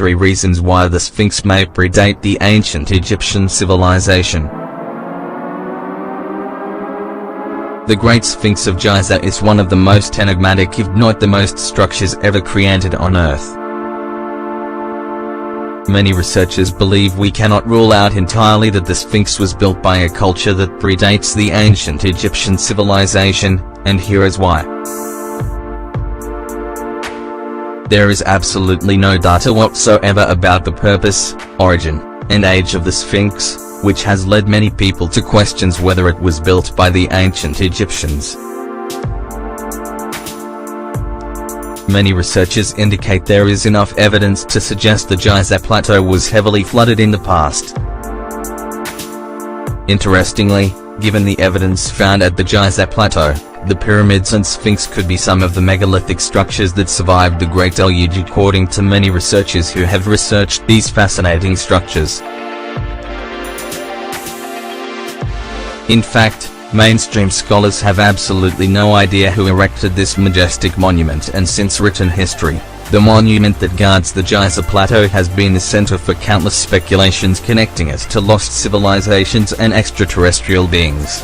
Three reasons why the Sphinx may predate the ancient Egyptian civilization. The Great Sphinx of Giza is one of the most enigmatic, if not the most, structures ever created on Earth. Many researchers believe we cannot rule out entirely that the Sphinx was built by a culture that predates the ancient Egyptian civilization, and here is why. There is absolutely no data whatsoever about the purpose, origin, and age of the Sphinx, which has led many people to questions whether it was built by the ancient Egyptians. Many researchers indicate there is enough evidence to suggest the Giza Plateau was heavily flooded in the past. Interestingly, given the evidence found at the Giza Plateau, the pyramids and Sphinx could be some of the megalithic structures that survived the Great Deluge, according to many researchers who have researched these fascinating structures. In fact, mainstream scholars have absolutely no idea who erected this majestic monument, and since written history, the monument that guards the Giza Plateau has been the center for countless speculations connecting it to lost civilizations and extraterrestrial beings.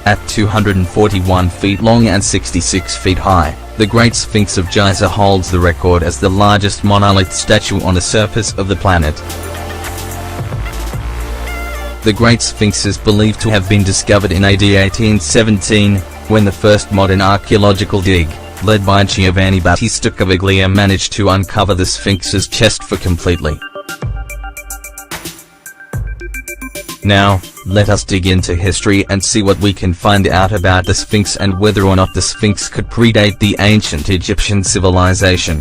At 241 feet long and 66 feet high, the Great Sphinx of Giza holds the record as the largest monolith statue on the surface of the planet. The Great Sphinx is believed to have been discovered in AD 1817, when the first modern archaeological dig, led by Giovanni Battista Caviglia, managed to uncover the Sphinx's chest for completely. Now, let us dig into history and see what we can find out about the Sphinx and whether or not the Sphinx could predate the ancient Egyptian civilization.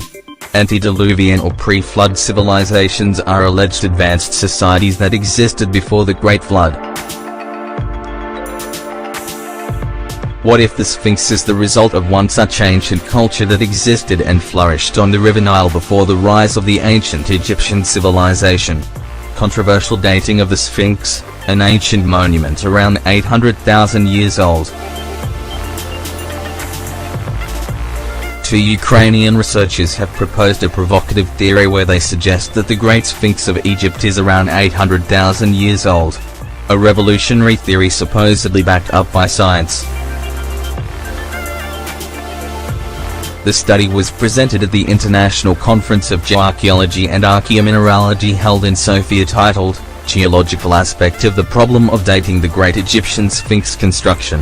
Antediluvian or pre-flood civilizations are alleged advanced societies that existed before the Great Flood. What if the Sphinx is the result of one such ancient culture that existed and flourished on the River Nile before the rise of the ancient Egyptian civilization? Controversial dating of the Sphinx, an ancient monument around 800,000 years old. Two Ukrainian researchers have proposed a provocative theory where they suggest that the Great Sphinx of Egypt is around 800,000 years old. A revolutionary theory supposedly backed up by science. The study was presented at the International Conference of Geoarchaeology and Archaeomineralogy held in Sofia, titled, Geological Aspect of the Problem of Dating the Great Egyptian Sphinx Construction.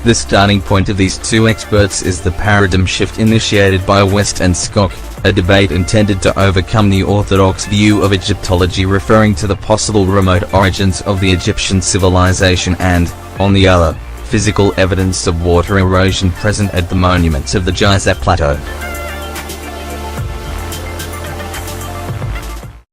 The starting point of these two experts is the paradigm shift initiated by West and Skok, a debate intended to overcome the orthodox view of Egyptology referring to the possible remote origins of the Egyptian civilization and, on the other, physical evidence of water erosion present at the monuments of the Giza Plateau.